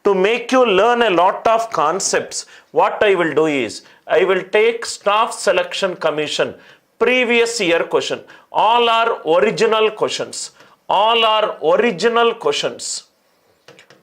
to make you learn a lot of concepts, what I will do is, I will take Staff Selection Commission previous year question. All are original questions. All are original questions.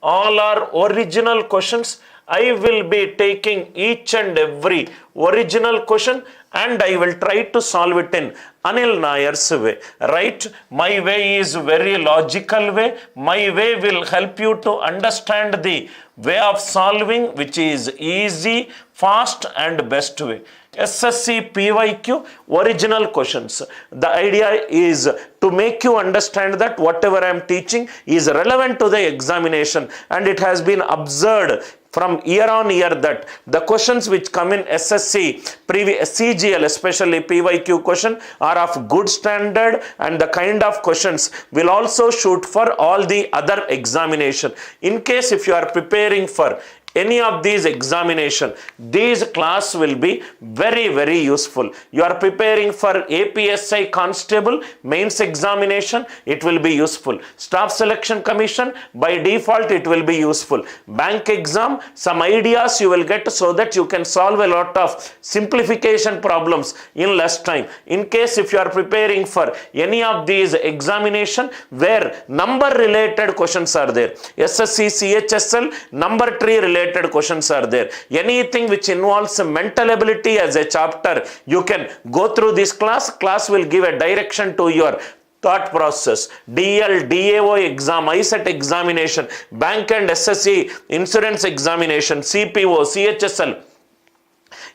All are original questions. I will be taking each and every original question and I will try to solve it in Anil Nair's way, right? My way is very logical way. My way will help you to understand the way of solving, which is easy, fast and best way. SSC PYQ original questions. The idea is to make you understand that whatever I am teaching is relevant to the examination, and it has been observed from year on year that the questions which come in SSC, CGL, especially PYQ question, are of good standard, and the kind of questions will also shoot for all the other examination. In case if you are preparing for any of these examination, these class will be very useful. You are preparing for APSI Constable mains examination, it will be useful. Staff Selection Commission, by default it will be useful. Bank exam, some ideas you will get so that you can solve a lot of simplification problems in less time. In case if you are preparing for any of these examination where number related questions are there, SSC CHSL number tree related questions are there. Anything which involves mental ability as a chapter, you can go through this class. Class will give a direction to your thought process. DL, DAO exam, ISET examination, bank and SSC insurance examination, CPO, CHSL,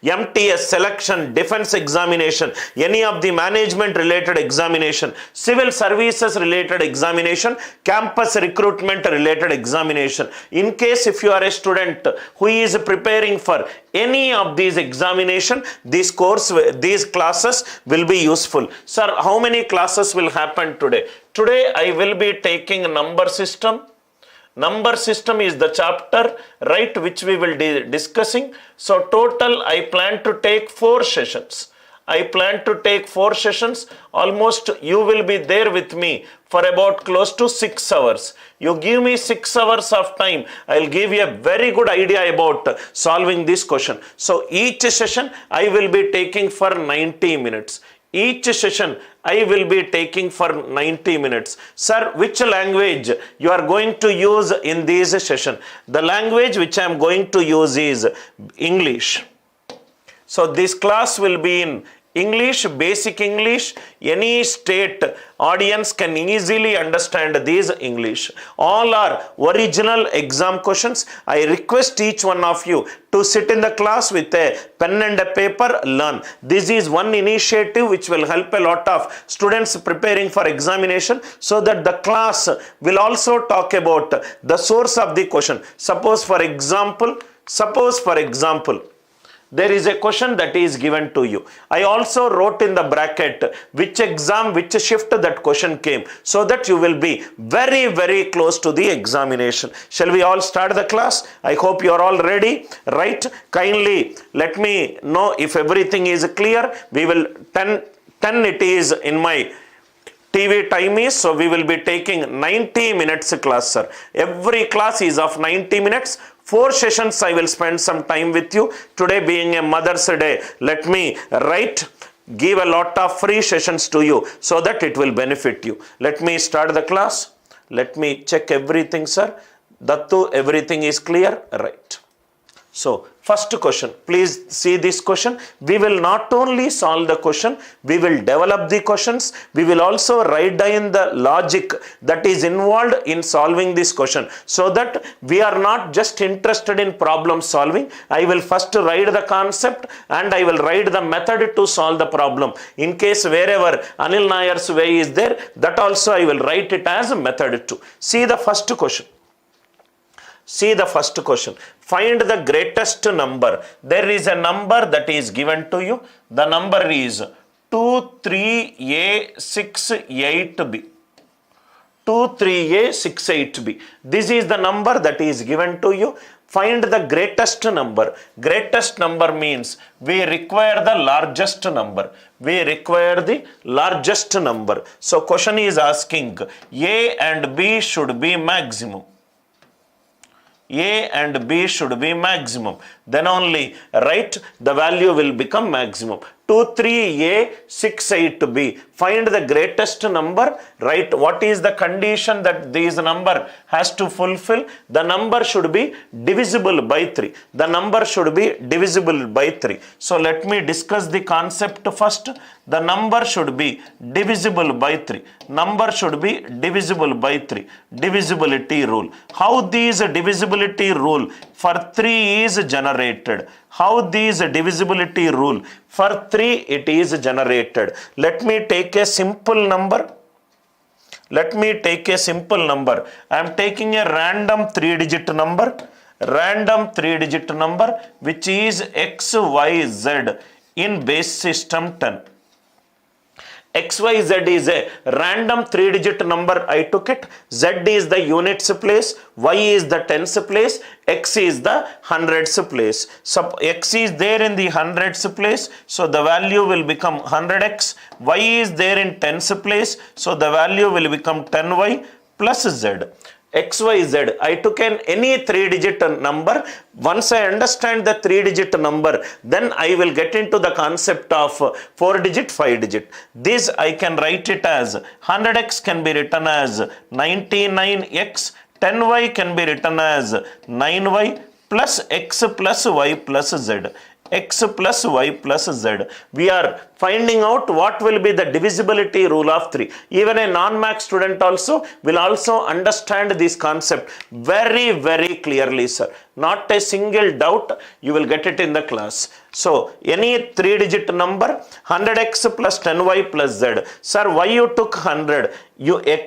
MTS selection, defense examination, any of the management related examination, civil services related examination, campus recruitment related examination. In case if you are a student who is preparing for any of these examination, this course, these classes will be useful. Sir, how many classes will happen today? Today I will be taking number system. Number system is the chapter, right, which we will be discussing. So total I plan to take 4 sessions. I plan to take 4 sessions. Almost you will be there with me for about close to 6 hours. You give me 6 hours of time, I'll give you a very good idea about solving this question. So each session I will be taking for 90 minutes. Each session I will be taking for 90 minutes. Sir, which language you are going to use in this session? The language which I am going to use is English. So this class will be in English, basic English. Any state audience can easily understand these English. All are original exam questions. I request each one of you to sit in the class with a pen and a paper, learn. This is one initiative which will help a lot of students preparing for examination, so that the class will also talk about the source of the question. Suppose for example, there is a question that is given to you. I also wrote in the bracket which exam, which shift that question came, so that you will be very close to the examination. Shall we all start the class? I hope you are all ready, right? Kindly let me know if everything is clear. We will 10 it is in my TV time is, so we will be taking 90 minutes class, sir. Every class is of 90 minutes. 4 sessions I will spend some time with you. Today being a Mother's Day, let me give a lot of free sessions to you so that it will benefit you. Let me start the class. Let me check everything, sir. Dattu, everything is clear? Right. So, first question, please see this question. We will not only solve the question, we will develop the questions. We will also write down the logic that is involved in solving this question, so that we are not just interested in problem solving. I will first write the concept and I will write the method to solve the problem. In case wherever Anil Nair's way is there, that also I will write it as a method too. See the first question. See the first question. Find the greatest number. There is a number that is given to you. The number is 23A68B. 23A68B. This is the number that is given to you. Find the greatest number. Greatest number means we require the largest number. We require the largest number. So question is asking A and B should be maximum. A and B should be maximum. Then only, right, the value will become maximum. 2, 3A, 6, 8B. Find the greatest number, right? What is the condition that this number has to fulfill? The number should be divisible by 3. The number should be divisible by 3. So let me discuss the concept first. The number should be divisible by 3. Number should be divisible by 3. Divisibility rule. How this divisibility rule for 3 is generated? How this divisibility rule for 3 it is generated? Let me take a simple number. Let me take a simple number. I am taking a random 3-digit number. Random 3-digit number which is XYZ in base system 10. XYZ is a random 3-digit number. I took it. Z is the units place, Y is the tens place, X is the hundreds place. So X is there in the hundreds place, so the value will become 100X. Y is there in tens place, so the value will become 10Y plus Z. XYZ, I took any 3-digit number. Once I understand the 3-digit number, then I will get into the concept of 4-digit, 5-digit. This I can write it as 100X can be written as 99X, 10Y can be written as 9Y plus X plus Y plus Z. X plus Y plus Z. We are finding out what will be the divisibility rule of 3. Even a non-max student also will also understand this concept very, very clearly, sir. Not a single doubt, you will get it in the class. So, any 3-digit number, 100X plus 10Y plus Z. Sir, why you took 100?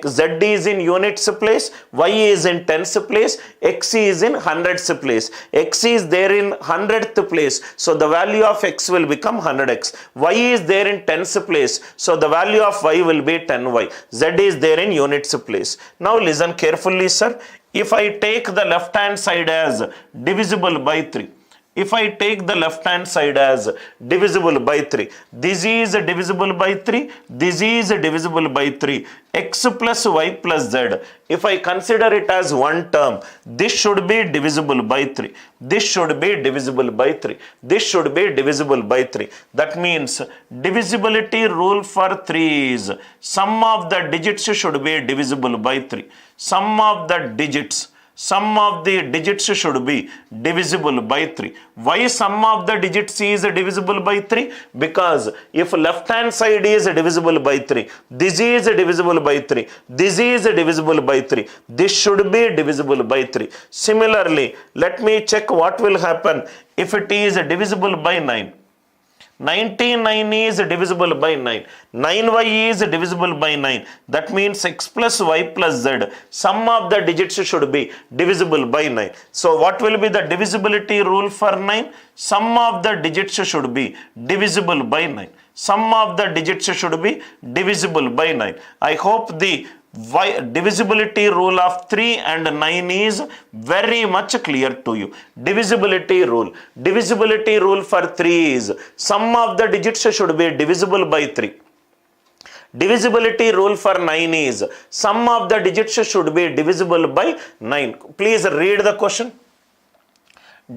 Z is in units place, Y is in tens place, X is in hundreds place. X is there in 100th place, so the value of X will become 100X. Y is there in tens place, so the value of Y will be 10Y. Z is there in units place. Now listen carefully, sir. If I take the left hand side as divisible by 3, if I take the left hand side as divisible by 3, this is divisible by 3, this is divisible by 3, X plus Y plus Z. If I consider it as one term, this should be divisible by 3, this should be divisible by 3, this should be divisible by 3. That means divisibility rule for 3 is sum of the digits should be divisible by 3. Sum of the digits should be divisible by 3. Why sum of the digits is divisible by 3? Because if left hand side is divisible by 3, this is divisible by 3, this is divisible by 3, this should be divisible by 3. Similarly, let me check what will happen if it is divisible by 9. 99 is divisible by 9. 9Y is divisible by 9. That means X plus Y plus Z. Sum of the digits should be divisible by 9. So what will be the divisibility rule for 9? Sum of the digits should be divisible by 9. Sum of the digits should be divisible by 9. I hope the divisibility rule of 3 and 9 is very much clear to you. Divisibility rule for 3 is sum of the digits should be divisible by 3. Divisibility rule for 9 is sum of the digits should be divisible by 9. Please read the question.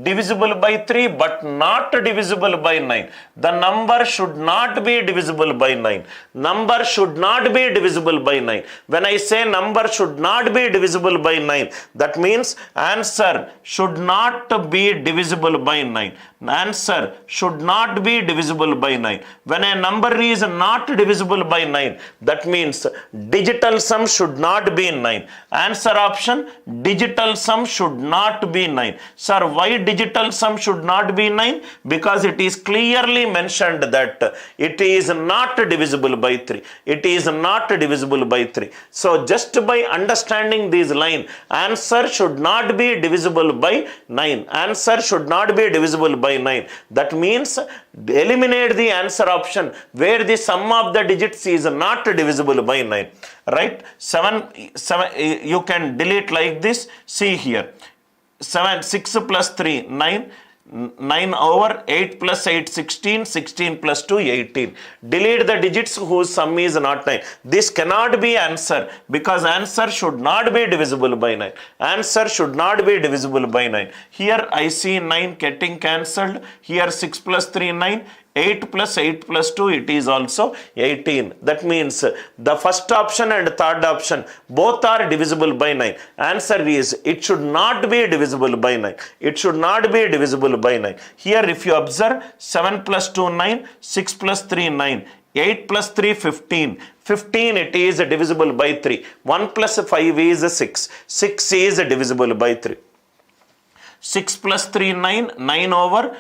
Divisible by 3 but not divisible by 9. The number should not be divisible by 9. Number should not be divisible by 9. When I say number should not be divisible by 9, that means answer should not be divisible by 9. Answer should not be divisible by 9. When a number is not divisible by 9, that means digital sum should not be 9. Answer option, digital sum should not be 9. Sir, why digital sum should not be 9? Because it is clearly mentioned that it is not divisible by 3. It is not divisible by 3. So just by understanding this line, answer should not be divisible by 9. Answer should not be divisible by 9. That means eliminate the answer option where the sum of the digits is not divisible by 9. Right? 7 you can delete like this. See here. 6 plus 3, 9. 9 over 8 plus 8, 16, 16 plus 2, 18. Delete the digits whose sum is not 9. This cannot be answer because answer should not be divisible by 9. Answer should not be divisible by 9. Here I see 9 getting cancelled. Here 6 plus 3, 9. 8 plus 8 plus 2, it is also 18. That means the first option and third option both are divisible by 9. Answer is it should not be divisible by 9. It should not be divisible by 9. Here if you observe 7 plus 2, 9, 6 plus 3, 9. 8 plus 3, 15. 15 it is divisible by 3. 1 plus 5 is 6. 6 is divisible by 3. 6 plus 3, 9. 9 over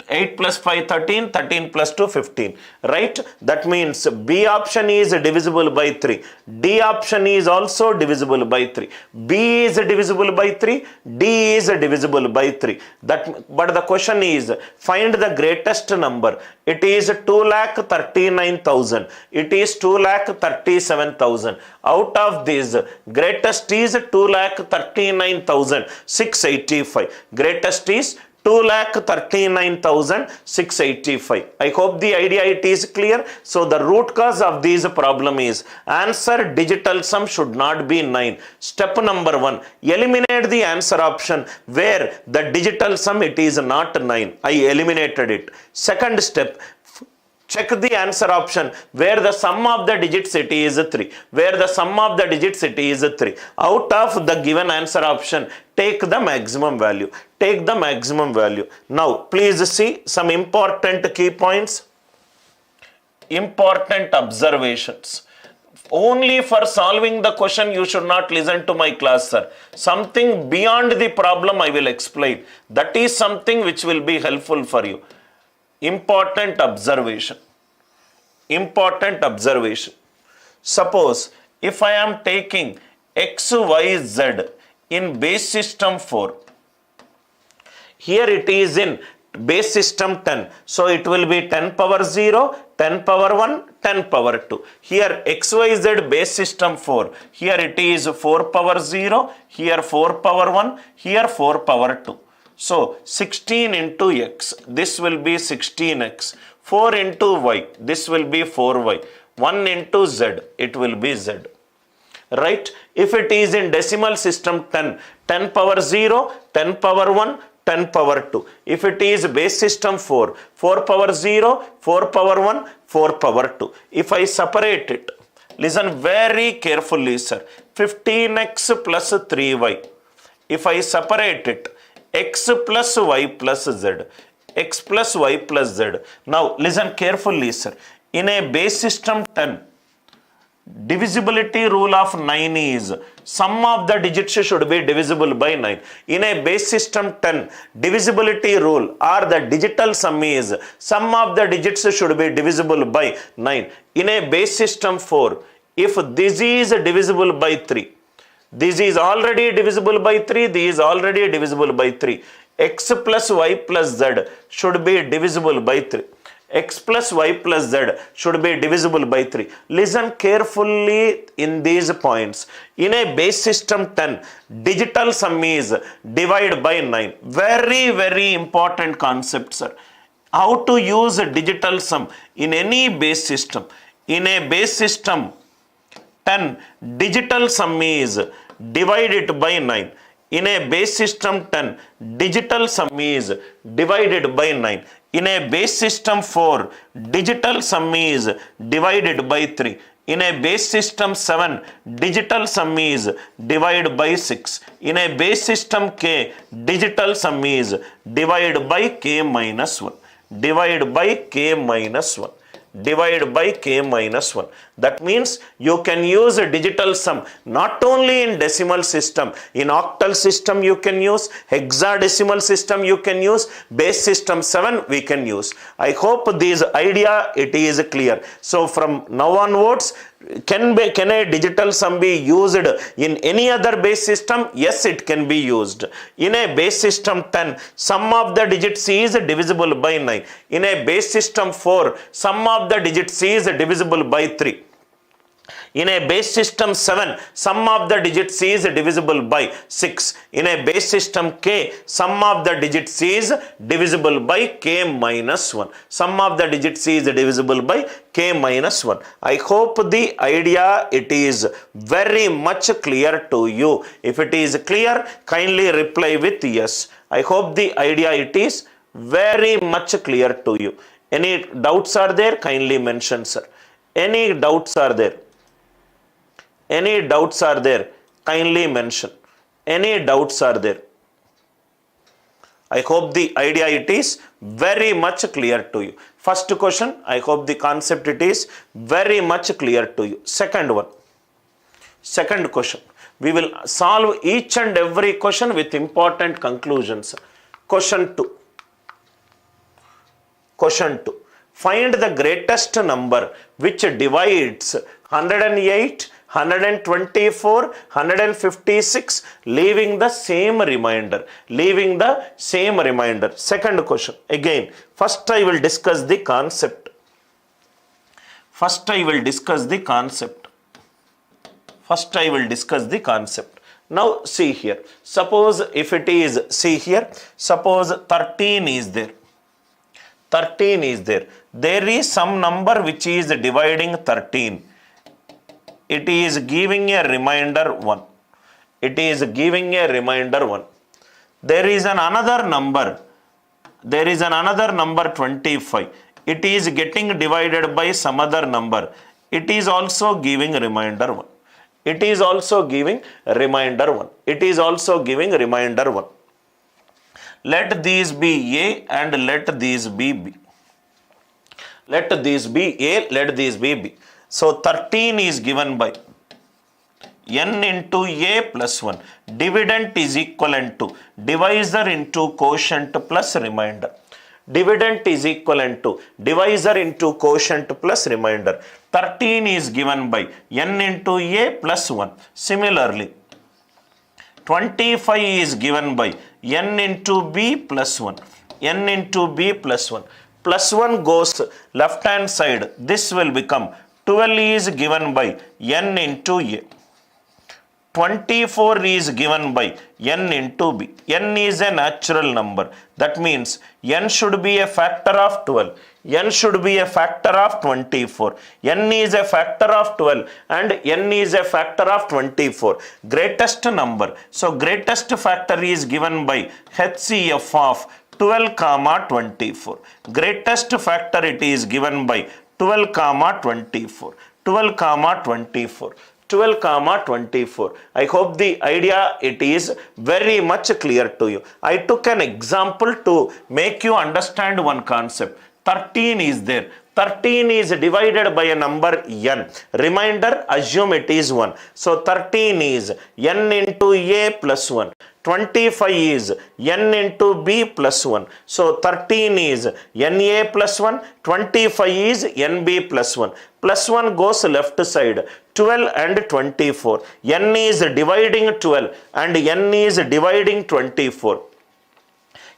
8 plus 5, 13, 13 plus 2, 15, right? That means B option is divisible by 3. D option is also divisible by 3. B is divisible by 3. D is divisible by 3. But the question is, find the greatest number. It is 2,39,000. It is 2,37,000. Out of this, greatest is 2,39,685. Greatest is 2,39,685. I hope the idea it is clear. So the root cause of this problem is answer digital sum should not be 9. Step number 1, eliminate the answer option where the digital sum it is not 9. I eliminated it. Second step, check the answer option where the sum of the digits it is 3. Where the sum of the digits it is 3. Out of the given answer option, take the maximum value. Take the maximum value. Now, please see some important key points. Important observations. Only for solving the question you should not listen to my class, sir. Something beyond the problem I will explain. That is something which will be helpful for you. Important observation. Important observation. Suppose if I am taking x, y, z in base system 4, here it is in base system 10. So it will be 10 power 0, 10 power 1, 10 power 2. Here x, y, z base system 4. Here it is 4 power 0, here 4 power 1, here 4 power 2. So 16 into x, this will be 16x. 4 into y, this will be 4y. 1 into z, it will be z. Right? If it is in decimal system 10, 10 power 0, 10 power 1, 10 power 2. If it is base system 4, 4 power 0, 4 power 1, 4 power 2. If I separate it, listen very carefully, sir. 15x plus 3y. If I separate it, x plus y plus z, x plus y plus z. Now listen carefully, sir. In a base system 10, divisibility rule of 9 is sum of the digits should be divisible by 9. In a base system 10, divisibility rule or the digital sum is sum of the digits should be divisible by 9. In a base system 4, if this is divisible by 3, this is already divisible by 3, this is already divisible by 3. X plus y plus z should be divisible by 3. X plus y plus z should be divisible by 3. Listen carefully in these points. In a base system 10, digital sum is divide by 9. Very, very important concept, sir. How to use a digital sum in any base system. In a base system 10, digital sum is divided by 9. In a base system 10, digital sum is divided by 9. In a base system 4, digital sum is divided by 3. In a base system 7, digital sum is divided by 6. In a base system k, digital sum is divided by k minus 1. Divided by k minus 1. Divided by k minus 1. That means you can use a digital sum not only in decimal system, in octal system you can use, hexadecimal system you can use, base system 7 we can use. I hope this idea it is clear. So from now onwards, can a digital sum be used in any other base system? Yes, it can be used. In a base system 10, sum of the digits is divisible by 9. In a base system 4, sum of the digits is divisible by 3. In a base system 7, sum of the digits is divisible by 6. In a base system k, sum of the digits is divisible by k minus 1. Sum of the digits is divisible by k minus 1. I hope the idea it is very much clear to you. If it is clear, kindly reply with yes. I hope the idea it is very much clear to you. Any doubts are there? Kindly mention, sir. Any doubts are there? Any doubts are there? Kindly mention. Any doubts are there? I hope the idea it is very much clear to you. First question, I hope the concept it is very much clear to you. Second one. Second question. We will solve each and every question with important conclusions. Question 2. Question 2. Find the greatest number which divides 108, 124, 156, leaving the same remainder. Leaving the same remainder. Second question. Again, first I will discuss the concept. First I will discuss the concept. First I will discuss the concept. Now see here. Suppose if it is, see here, suppose 13 is there. 13 is there. There is some number which is dividing 13. It is giving a remainder 1. It is giving a remainder 1. There is another number. There is another number 25. It is getting divided by some other number. It is also giving remainder 1. It is also giving remainder 1. It is also giving remainder 1. Let these be A and let these be B. Let these be A, let these be B. So 13 is given by n into A plus 1. Dividend is equivalent to divisor into quotient plus remainder. Dividend is equivalent to divisor into quotient plus remainder. 13 is given by n into A plus 1. Similarly, 25 is given by n into B plus 1. n into B plus 1. Plus 1 goes left hand side. This will become 12 is given by n into A. 24 is given by n into B. n is a natural number. That means n should be a factor of 12. n should be a factor of 24. n is a factor of 12 and n is a factor of 24. Greatest number. So greatest factor is given by HCF of 12 comma 24. Greatest factor it is given by 12 comma 24. 12 comma 24. 12 comma 24. I hope the idea it is very much clear to you. I took an example to make you understand one concept. 13 is there. 13 is divided by a number n. Remainder, assume it is 1. So 13 is n into A plus 1. 25 is n into B plus 1. So 13 is NA plus 1. 25 is NB plus 1. Plus 1 goes left side. 12 and 24. n is dividing 12 and n is dividing 24.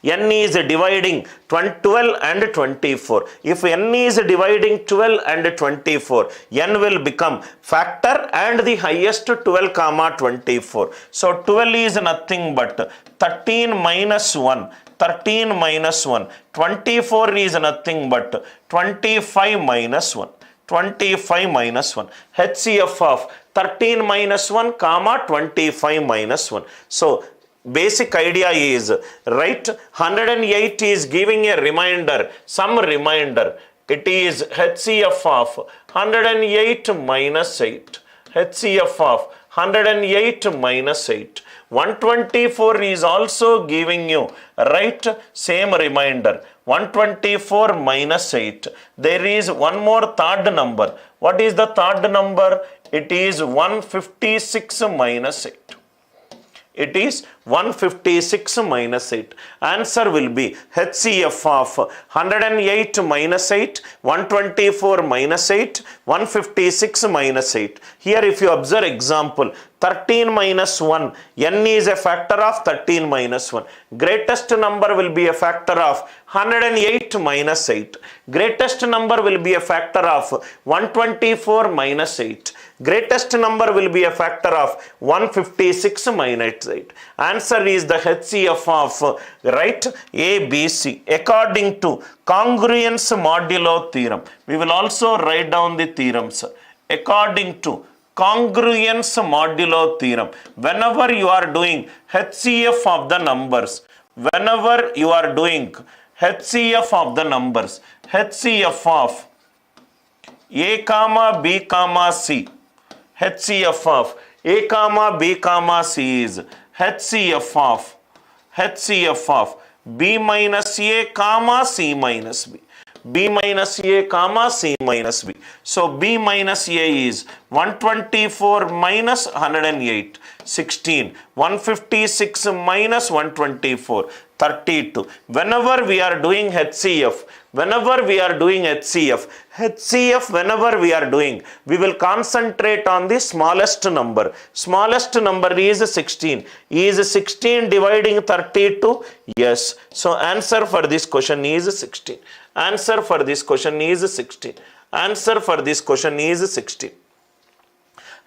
n is dividing 12 and 24. If n is dividing 12 and 24, n will become factor and the highest 12 comma 24. So 12 is nothing but 13 minus 1. 13 minus 1. 24 is nothing but 25 minus 1. 25 minus 1. HCF of 13 minus 1 comma 25 minus 1. So basic idea is, right, 108 is giving a remainder, some remainder. It is HCF of 108 minus 8. HCF of 108 minus 8. 124 is also giving you, right, same remainder. 124 minus 8. There is one more third number. What is the third number? It is 156 minus 8. It is 156 minus 8. Answer will be HCF of 108 minus 8, 124 minus 8, 156 minus 8. Here if you observe example, 13 minus 1, n is a factor of 13 minus 1. Greatest number will be a factor of 108 minus 8. Greatest number will be a factor of 124 minus 8. Greatest number will be a factor of 156 minus 8. Answer is the HCF of right A, B, C. According to congruence modulo theorem. We will also write down the theorems. According to congruence modulo theorem, whenever you are doing HCF of the numbers, whenever you are doing HCF of the numbers, HCF of A comma B comma C, HCF of A comma B comma C is HCF of B minus A comma C minus B. B minus A comma C minus B. So B minus A is 124 minus 108, 16. 156 minus 124, 32. Whenever we are doing HCF, whenever we are doing HCF, whenever we are doing, we will concentrate on the smallest number. Smallest number is 16. Is 16 dividing 32? Yes. So answer for this question is 16. Answer for this question is 16. Answer for this question is 16.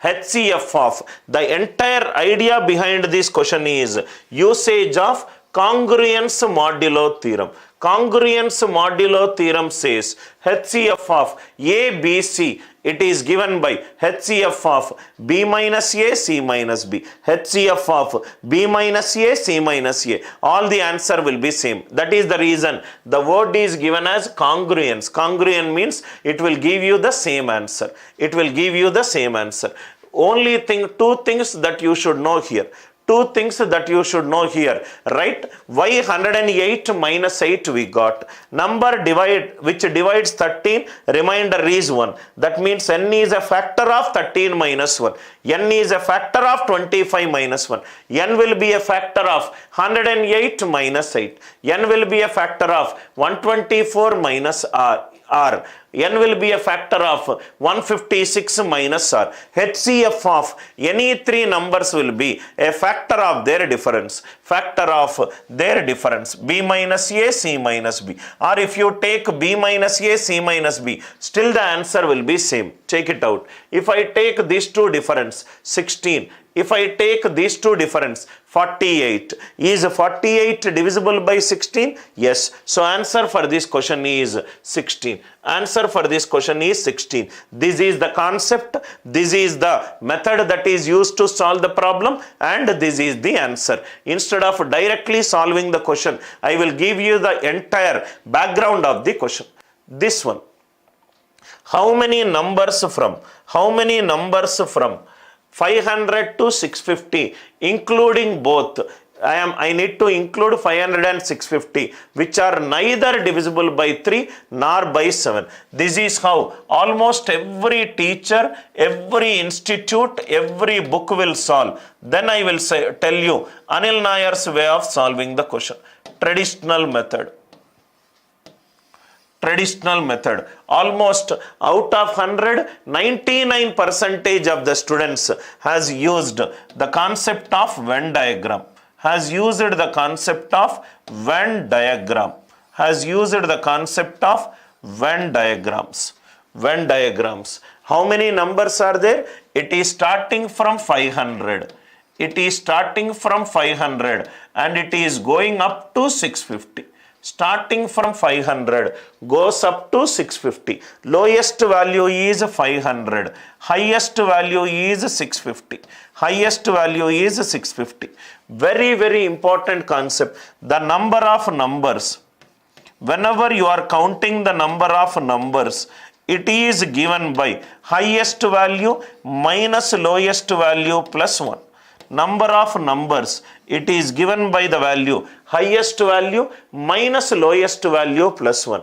HCF of the entire idea behind this question is usage of congruence modulo theorem. Congruence modulo theorem says HCF of A, B, C. It is given by HCF of B minus A, C minus B. HCF of B minus A, C minus A. All the answer will be same. That is the reason the word is given as congruence. Congruent means it will give you the same answer. It will give you the same answer. Only thing, two things that you should know here. Two things that you should know here, right? Why 108 minus 8 we got? Number which divides 13, remainder is 1. That means n is a factor of 13 minus 1. N is a factor of 25 minus 1. N will be a factor of 108 minus 8. N will be a factor of 124 minus R. N will be a factor of 156 minus R. HCF of any three numbers will be a factor of their difference. Factor of their difference. B minus A, C minus B. Or if you take B minus A, C minus B, still the answer will be same. Check it out. If I take these two difference, 16. If I take these two difference, 48. Is 48 divisible by 16? Yes. So answer for this question is 16. Answer for this question is 16. This is the concept. This is the method that is used to solve the problem, and this is the answer. Instead of directly solving the question, I will give you the entire background of the question. This one. How many numbers from 500 to 650, including both. I need to include 500 and 650, which are neither divisible by 3 nor by 7. This is how almost every teacher, every institute, every book will solve. Then I will tell you Anil Nair's way of solving the question. Traditional method. Traditional method. Almost out of 100, 99% of the students has used the concept of Venn diagram. Has used the concept of Venn diagram. Has used the concept of Venn diagrams. Venn diagrams. How many numbers are there? It is starting from 500. It is starting from 500 and it is going up to 650. Starting from 500 goes up to 650. Lowest value is 500. Highest value is 650. Highest value is 650. Very, very important concept. The number of numbers. Whenever you are counting the number of numbers, it is given by highest value minus lowest value plus 1. Number of numbers, it is given by the value highest value minus lowest value plus 1.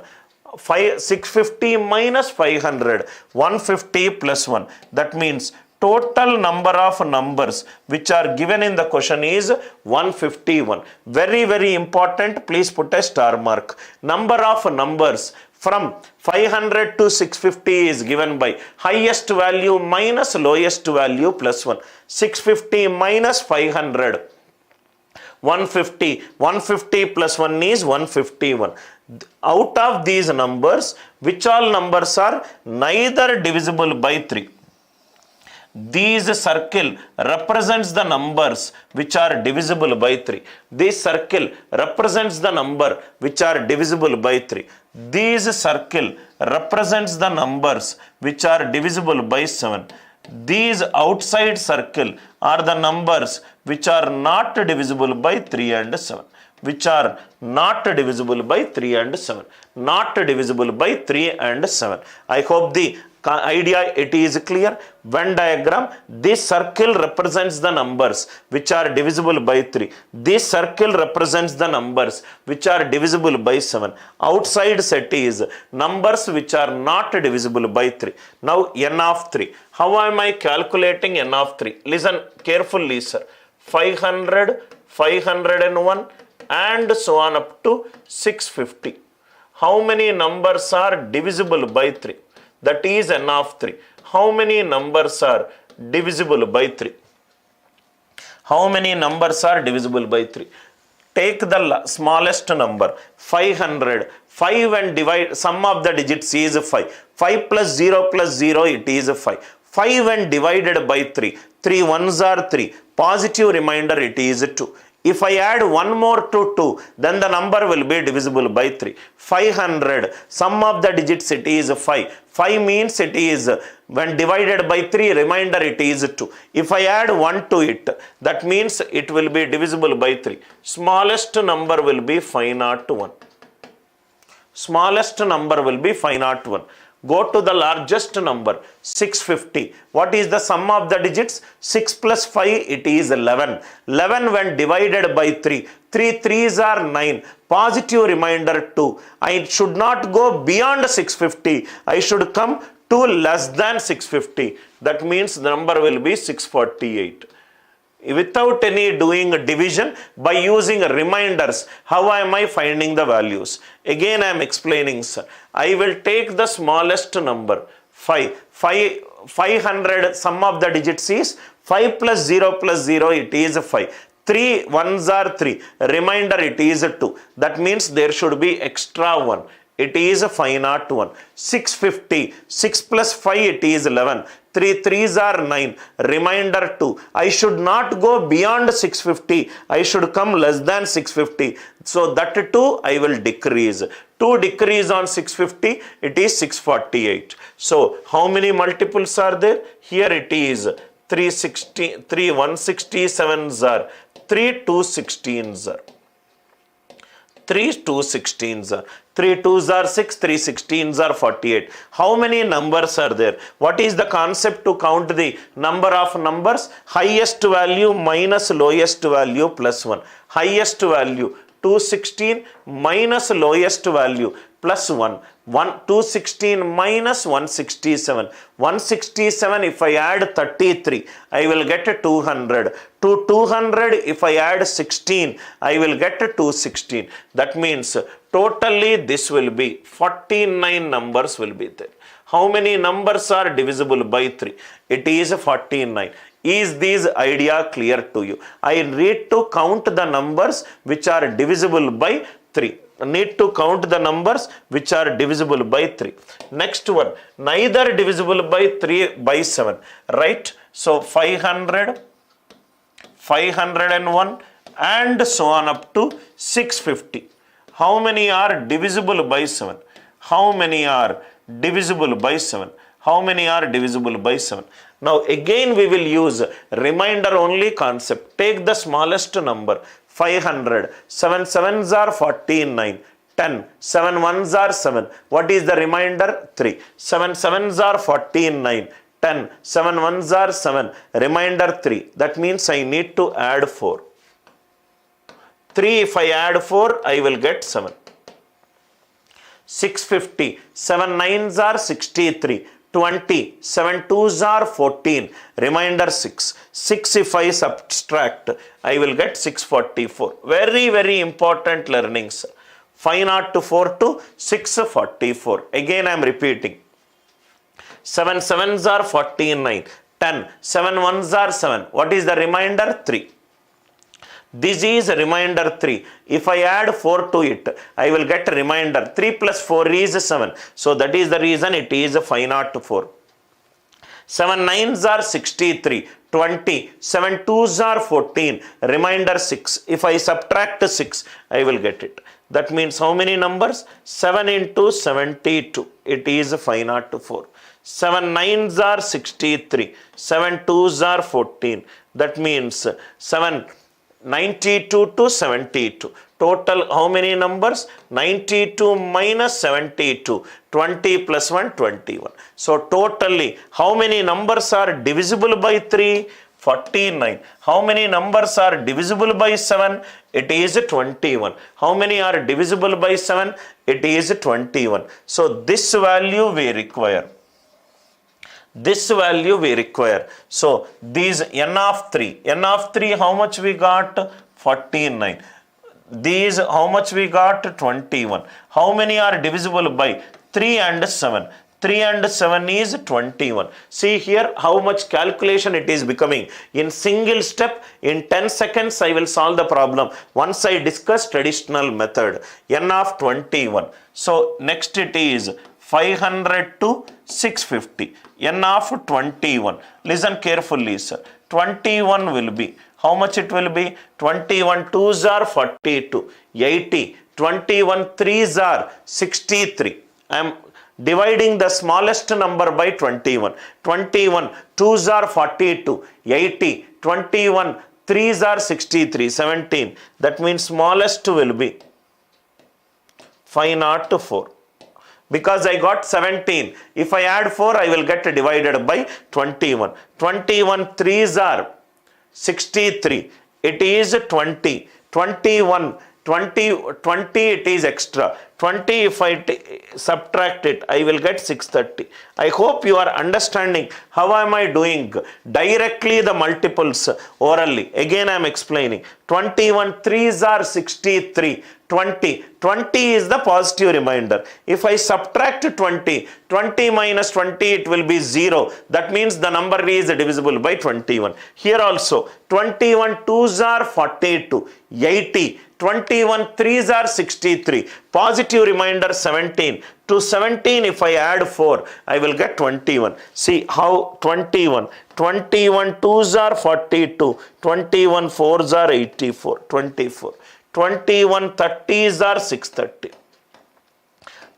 650 minus 500, 150 plus 1. That means Total number of numbers which are given in the question is 151. Very, very important. Please put a star mark. Number of numbers from 500 to 650 is given by highest value minus lowest value plus 1. 650 minus 500. 150. 150 plus 1 is 151. Out of these numbers, which all numbers are neither divisible by 3? This circle represents the numbers which are divisible by 3. This circle represents the number which are divisible by 3. This circle represents the numbers which are divisible by 7. These outside circle are the numbers which are not divisible by 3 and 7. Which are not divisible by 3 and 7. Not divisible by 3 and 7. I hope the idea it is clear. Venn diagram, this circle represents the numbers which are divisible by 3. This circle represents the numbers which are divisible by 7. Outside set is numbers which are not divisible by 3. Now n of 3. How am I calculating n of 3? Listen carefully, sir. 500, 501 and so on up to 650. How many numbers are divisible by 3? That is n of 3. How many numbers are divisible by 3? How many numbers are divisible by 3? Take the smallest number, 500. 5 and divide, sum of the digits is 5. 5 plus 0, it is 5. 5 and divided by 3. 3 ones are 3. Positive remainder, it is 2. If I add one more to 2, then the number will be divisible by 3. 500, sum of the digits it is 5. 5 means it is, when divided by 3, remainder it is 2. If I add 1 to it, that means it will be divisible by 3. Smallest number will be 501. Smallest number will be 501. Go to the largest number, 650. What is the sum of the digits? 6 plus 5, it is 11. 11 when divided by 3. 3 3s are 9. Positive remainder 2. I should not go beyond 650. I should come to less than 650. That means the number will be 648. Without any doing division, by using reminders, how am I finding the values? Again I am explaining, sir. I will take the smallest number, 5. 500, sum of the digits is 5 plus 0, it is 5. 3 ones are 3, remainder it is 2. That means there should be extra 1. It is 501. 650, 6 plus 5, it is 11. 3 3s are 9, remainder 2. I should not go beyond 650. I should come less than 650. So that 2 I will decrease. 2 decrease on 650, it is 648. So how many multiples are there? Here it is 360, 3 167s are, 3 216s are. 3 216s are. 3 2s are 6, 3 16s are 48. How many numbers are there? What is the concept to count the number of numbers? Highest value minus lowest value plus 1. Highest value 216 minus lowest value plus 1. 216 minus 167. 167 if I add 33, I will get 200. To 200 if I add 16, I will get 216. That means totally this will be 49 numbers will be there. How many numbers are divisible by 3? It is 49. Is this idea clear to you? I need to count the numbers which are divisible by 3. Need to count the numbers which are divisible by 3. Next one, neither divisible by 3 by 7, right? So 500, 501 and so on up to 650. How many are divisible by 7? How many are divisible by 7? How many are divisible by 7? Now again we will use remainder only concept. Take the smallest number, 500. 7 7s are 49. 10. 7 1s are 7. What is the remainder? 3. 7 7s are 49. 10. 7 1s are 7. Remainder 3. That means I need to add 4. 3 if I add 4, I will get 7. 650. 7 9s are 63. 20, 7 2s are 14, remainder 6. 6 if I subtract, I will get 644. Very, very important learnings. 504 to 644. Again I am repeating. 7 7s are 49, 10, 7 1s are 7. What is the remainder? 3. This is remainder 3. If I add 4 to it, I will get remainder. 3 plus 4 is 7. So that is the reason it is 504. 7 9s are 63, 20, 7 2s are 14, remainder 6. If I subtract 6, I will get it. That means how many numbers? 7 into 72. It is 504. 7 9s are 63, 7 2s are 14. That means 92 to 72. Total how many numbers? 92 minus 72. 20 plus 1, 21. So totally how many numbers are divisible by 3? 49. How many numbers are divisible by 7? It is 21. How many are divisible by 7? It is 21. So this value we require. This value we require. So these n of 3. n of 3 how much we got? 49. These how much we got? 21. How many are divisible by 3 and 7? 3 and 7 is 21. See here how much calculation it is becoming. In single step, in 10 seconds I will solve the problem. Once I discuss traditional method. n of 21. So next it is 500 to 650. n of 21. Listen carefully, sir. 21 will be, how much it will be? 21 2s are 42, 80. 21 3s are 63. I am dividing the smallest number by 21. 21 2s are 42, 80. 21 3s are 63, 17. That means smallest will be 504. Because I got 17. If I add 4, I will get divided by 21. 21 3s are 63. It is 20. 21. 20 it is extra. 20 if I subtract it, I will get 630. I hope you are understanding how am I doing directly the multiples orally. Again I am explaining. 21 3s are 63. 20 is the positive remainder. If I subtract 20 minus 20 it will be 0. That means the number is divisible by 21. Here also 21 2s are 42, 80. 21 3s are 63. Positive remainder 17. To 17 if I add 4, I will get 21. See how 21. 21 2s are 42. 21 4s are 84. 24. 21 30s are 630.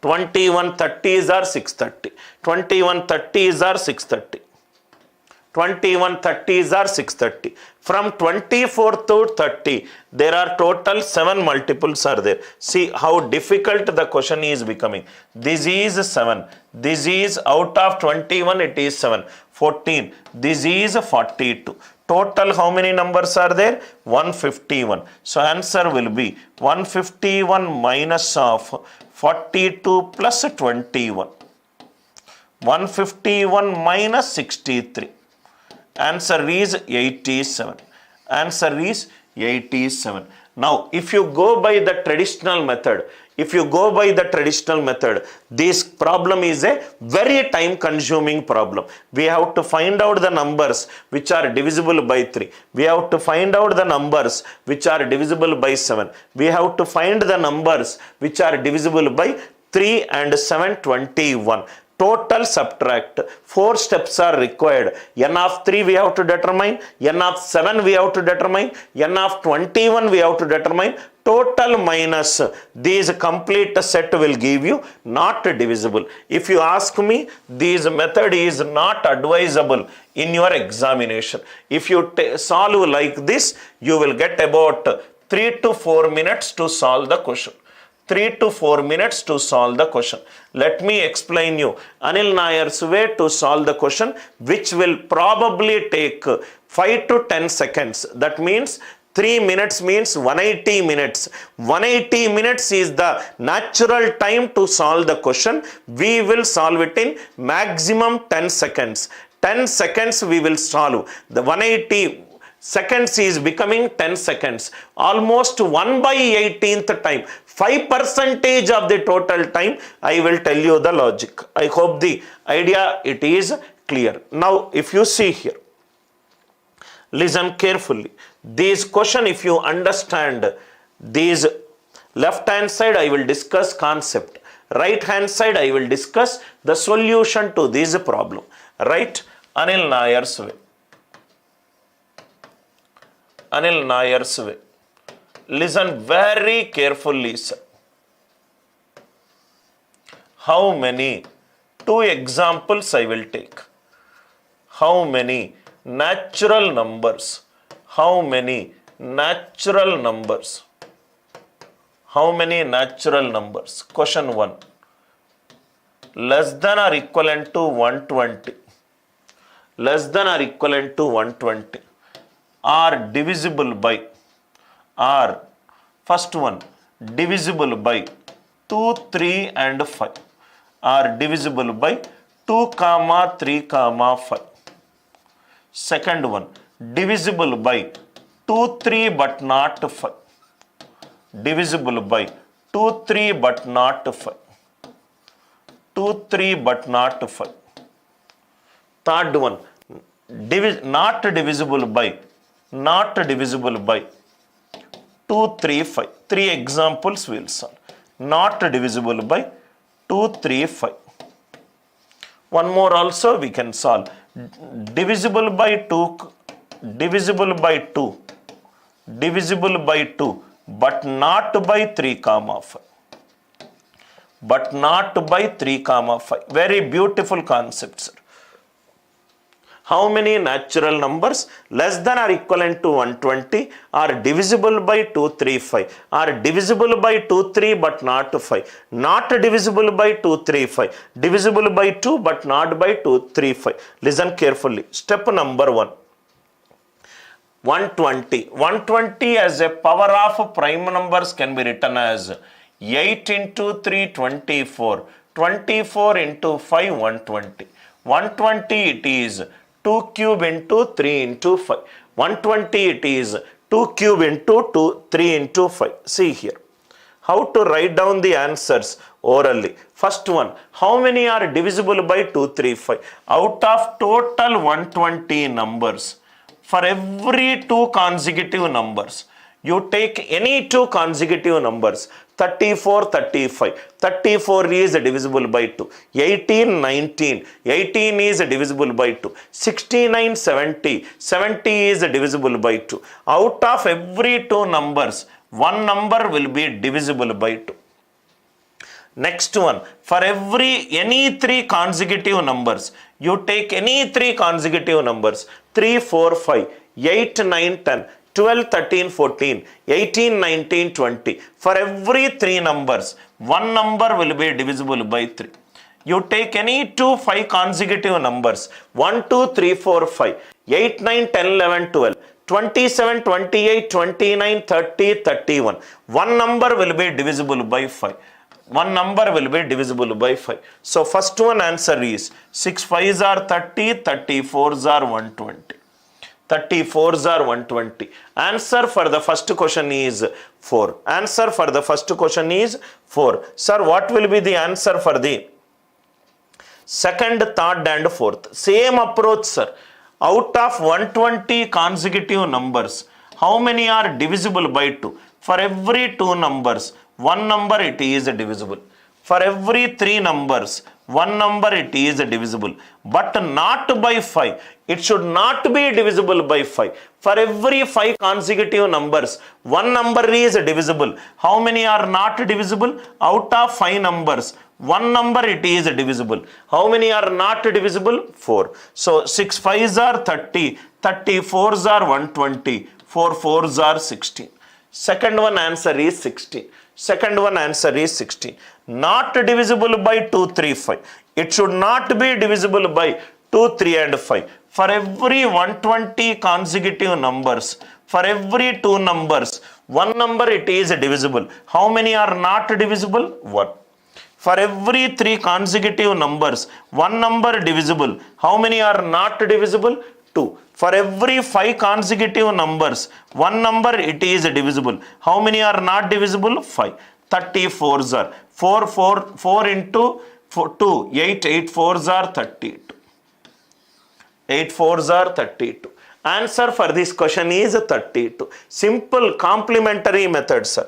21 30s are 630. 21 30s are 630. 21 30s are 630. From 24 to 30, there are total 7 multiples are there. See how difficult the question is becoming. This is 7. This is out of 21, it is 7. 14. This is 42. Total how many numbers are there? 151. So answer will be 151 minus of 42 plus 21. 151 minus 63. Answer is 87. Answer is 87. Now, if you go by the traditional method, this problem is a very time consuming problem. We have to find out the numbers which are divisible by 3. We have to find out the numbers which are divisible by 7. We have to find the numbers which are divisible by 3 and 7, 21. Total subtract. 4 steps are required. n of 3 we have to determine. n of 7 we have to determine. n of 21 we have to determine. Total minus these complete set will give you not divisible. If you ask me, this method is not advisable in your examination. If you solve like this, you will get about 3 to 4 minutes to solve the question. 3 to 4 minutes to solve the question. Let me explain you Anil Nair's way to solve the question, which will probably take 5 to 10 seconds. That means 3 minutes means 180 minutes. 180 minutes is the natural time to solve the question. We will solve it in maximum 10 seconds. 10 seconds we will solve. The 180 seconds is becoming 10 seconds. Almost 1/18th time. 5% of the total time. I will tell you the logic. I hope the idea it is clear. Now if you see here, listen carefully. This question, if you understand these, left hand side I will discuss concept, right hand side I will discuss the solution to this problem. Right? Anil Nair's way. Anil Nair's way. Listen very carefully, sir. How many? 2 examples I will take. How many natural numbers? How many natural numbers? How many natural numbers? Question 1. Less than or equivalent to 120. Less than or equivalent to 120 are divisible by, are, first one, divisible by 2, 3 and 5. Are divisible by 2, 3, 5. Second one, divisible by 2, 3 but not 5. Divisible by 2, 3 but not 5. 2, 3 but not 5. Third one, not divisible by 2, 3, 5. 3 examples we will solve. Not divisible by 2, 3, 5. One more also we can solve. Divisible by 2, divisible by 2, divisible by 2, but not by 3, 5. But not by 3, 5. Very beautiful concept, sir. How many natural numbers less than or equivalent to 120 are divisible by 2, 3, 5, are divisible by 2, 3 but not 5, not divisible by 2, 3, 5, divisible by 2 but not by 2, 3, 5. Listen carefully. Step number 1. 120. 120 as a power of prime numbers can be written as 8 into 3, 24. 24 into 5, 120. 120 it is 2 cube into 3 into 5. 120 it is 2 cube into 2, 3 into 5. See here. How to write down the answers orally. First one, how many are divisible by 2, 3, 5? Out of total 120 numbers, for every 2 consecutive numbers, you take any 2 consecutive numbers. 34, 35. 34 is divisible by 2. 18, 19. 18 is divisible by 2. 69, 70. 70 is divisible by 2. Out of every 2 numbers, one number will be divisible by 2. Next one, for any 3 consecutive numbers, you take any 3 consecutive numbers. 3, 4, 5, 8, 9, 10. 12, 13, 14, 18, 19, 20. For every 3 numbers, one number will be divisible by 3. You take any 2 5 consecutive numbers, 1, 2, 3, 4, 5, 8, 9, 10, 11, 12, 27, 28, 29, 30, 31. One number will be divisible by 5. One number will be divisible by 5. So first one answer is 6 5s are 30, 34s are 120. 34s are 120. Answer for the first question is 4. Answer for the first question is 4. Sir, what will be the answer for the second, third and fourth? Same approach, sir. Out of 120 consecutive numbers, how many are divisible by 2? For every 2 numbers, one number it is divisible. For every 3 numbers, one number it is divisible, but not by 5. It should not be divisible by 5. For every 5 consecutive numbers, one number is divisible. How many are not divisible? Out of 5 numbers, one number it is divisible. How many are not divisible? 4. So 6 5s are 30, 34s are 120, 4 4s are 16. Second one answer is 16. Second one answer is 16. Not divisible by 2, 3, 5. It should not be divisible by 2, 3 and 5. For every 120 consecutive numbers, For every two numbers, one number it is divisible. How many are not divisible? 1. For every three consecutive numbers, one number divisible. How many are not divisible? 2. For every 5 consecutive numbers, one number it is divisible. How many are not divisible? 5. 34s are 4 into 2, 8, 8 4s are 32. 8 4s are 32. Answer for this question is 32. Simple complementary methods.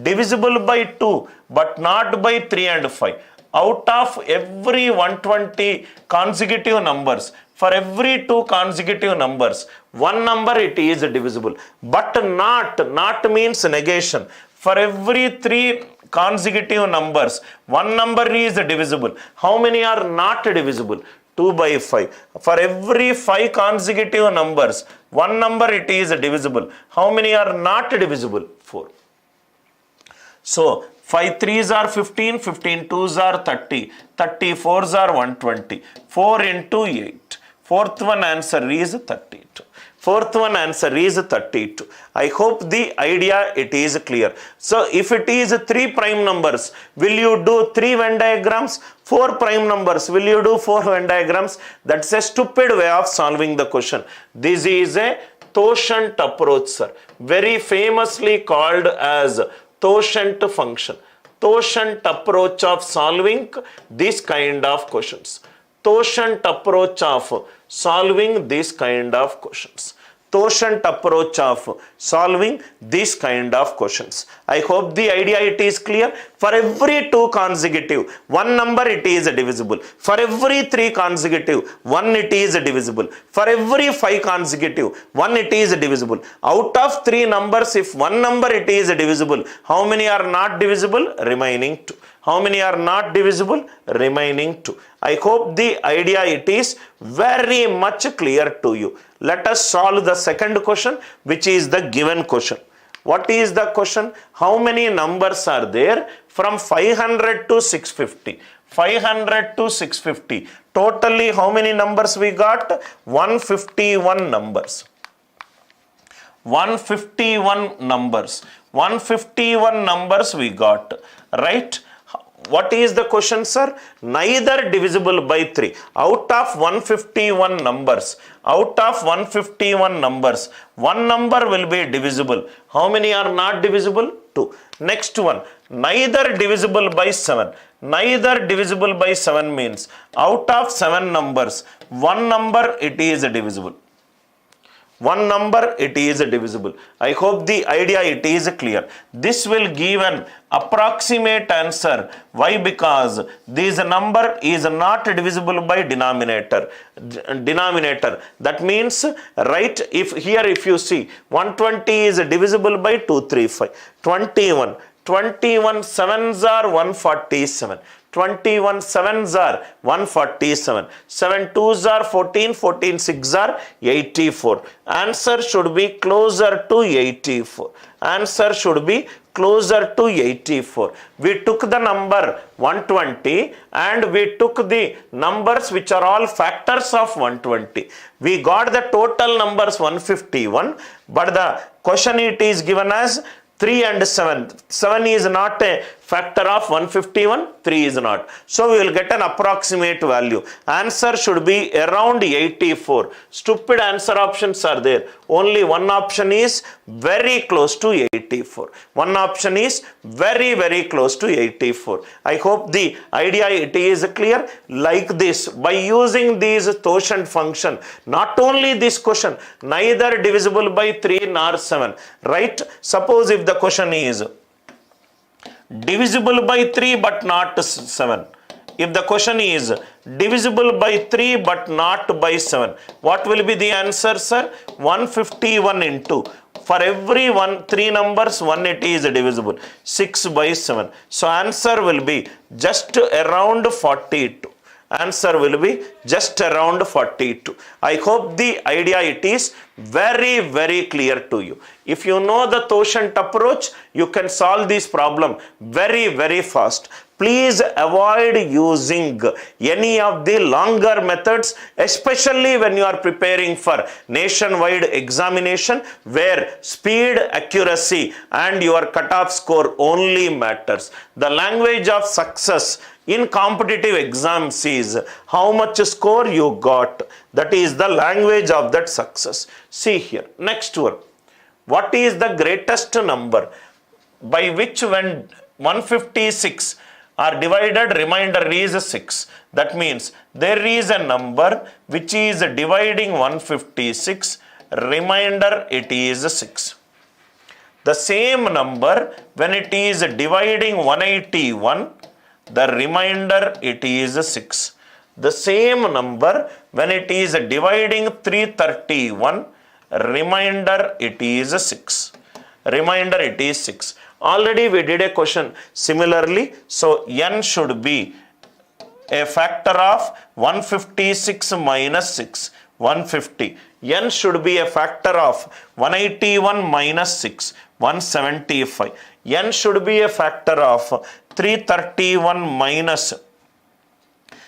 Divisible by 2 but not by 3 and 5. Out of every 120 consecutive numbers, for every 2 consecutive numbers, one number it is divisible. But not means negation. For every 3 consecutive numbers, one number is divisible. How many are not divisible? 2 by 5. For every 5 consecutive numbers, one number it is divisible. How many are not divisible? 4. So 5 3s are 15, 15 2s are 30, 34s are 120. 4 into 8. Fourth one answer is 32. Fourth one answer is 32. I hope the idea it is clear. So if it is 3 prime numbers, will you do 3 Venn diagrams? 4 prime numbers, will you do 4 Venn diagrams? That's a stupid way of solving the question. This is a totient approach, sir. Very famously called as totient function. Totient approach of solving this kind of questions. Totient approach of solving this kind of questions. Totient approach of solving this kind of questions. I hope the idea it is clear. For every 2 consecutive, one number it is divisible. For every 3 consecutive, one it is divisible. For every 5 consecutive, one it is divisible. Out of 3 numbers, if one number it is divisible, how many are not divisible? Remaining 2. How many are not divisible? Remaining 2. I hope the idea it is very much clear to you. Let us solve the second question, which is the given question. What is the question? How many numbers are there from 500 to 650? 500 to 650. Totally how many numbers we got? 151 numbers. 151 numbers. 151 numbers we got. Right? What is the question, sir? Neither divisible by 3. Out of 151 numbers, one number will be divisible. How many are not divisible? 2. Next one, neither divisible by 7. Neither divisible by 7 means out of 7 numbers, one number it is divisible. One number it is divisible. I hope the idea it is clear. This will give an approximate answer. Why? Because this number is not divisible by denominator. That means, right, if here if you see 120 is divisible by 235. 21 7s are 147. 21 7s are 147. 7 2s are 14. 14 6s are 84. Answer should be closer to 84. Answer should be closer to 84. We took the number 120 and we took the numbers which are all factors of 120. We got the total numbers 151, but the question it is given as 3 and 7. 7 is not a factor of 151, 3 is not. So we will get an approximate value. Answer should be around 84. Stupid answer options are there. Only one option is very close to 84. One option is very close to 84. I hope the idea it is clear. Like this, by using these totient function, not only this question, neither divisible by 3 nor 7, right? Suppose if the question is divisible by 3 but not 7. If the question is divisible by 3 but not by 7, what will be the answer, sir? 151 into, for every 3 numbers, 1 it is divisible. 6 by 7. So answer will be just around 42. Answer will be just around 42. I hope the idea it is very clear to you. If you know the totient approach, you can solve this problem very fast. Please avoid using any of the longer methods, especially when you are preparing for nationwide examination where speed, accuracy and your cutoff score only matters. The language of success in competitive exams is how much score you got. That is the language of that success. See here, next one. What is the greatest number by which when 156 are divided, remainder is 6. That means there is a number which is dividing 156, remainder it is 6. The same number when it is dividing 181, the remainder it is 6. The same number when it is dividing 331, remainder it is 6. Remainder it is 6. Already we did a question similarly, so n should be a factor of 156 minus 6, 150. N should be a factor of 181 minus 6, 175. N should be a factor of 331 minus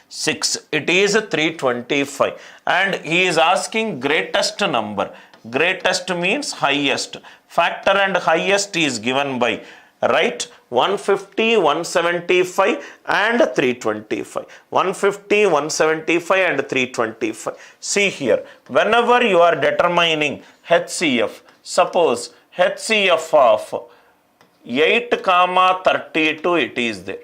6, it is 325. And he is asking greatest number. Greatest means highest. Factor and highest is given by, right, 150, 175 and 325. 150, 175 and 325. See here, whenever you are determining HCF, suppose HCF of 8, 32 it is there.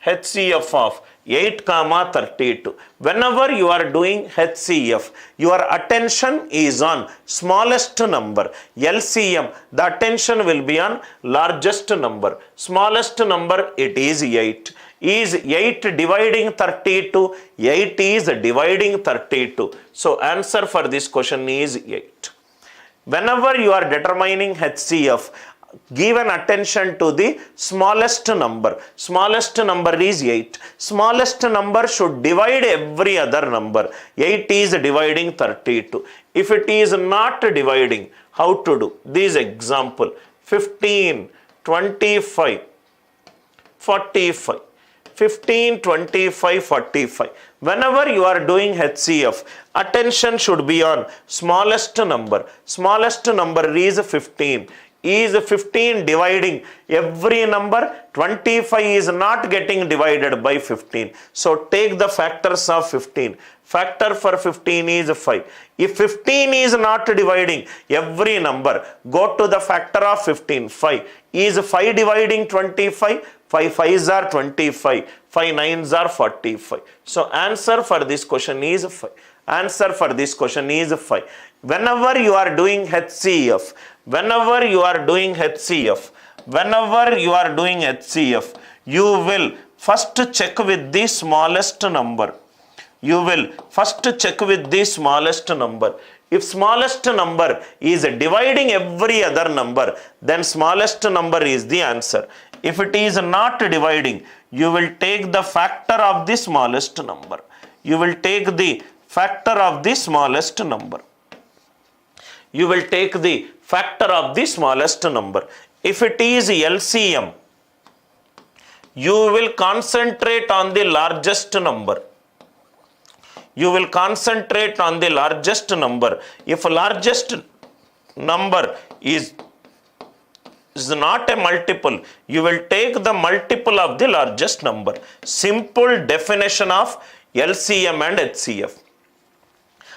HCF of 8, 32. Whenever you are doing HCF, your attention is on smallest number. LCM, the attention will be on largest number. Smallest number, it is 8. Is 8 dividing 32? 8 is dividing 32. So answer for this question is 8. Whenever you are determining HCF, give an attention to the smallest number. Smallest number is 8. Smallest number should divide every other number. 8 is dividing 32. If it is not dividing, how to do? This example, 15, 25, 45. 15, 25, 45. Whenever you are doing HCF, attention should be on smallest number. Smallest number is 15. Is 15 dividing every number? 25 is not getting divided by 15. So take the factors of 15. Factor for 15 is 5. If 15 is not dividing every number, go to the factor of 15, 5. Is 5 dividing 25? 5 5s are 25. 5 9s are 45. So answer for this question is 5. Answer for this question is 5. Whenever you are doing HCF, whenever you are doing HCF, you will first check with the smallest number. You will first check with the smallest number. If smallest number is dividing every other number, then smallest number is the answer. If it is not dividing, you will take the factor of the smallest number. You will take the factor of the smallest number. You will take the factor of the smallest number. If it is LCM, you will concentrate on the largest number. You will concentrate on the largest number. If largest number is not a multiple, you will take the multiple of the largest number. Simple definition of LCM and HCF.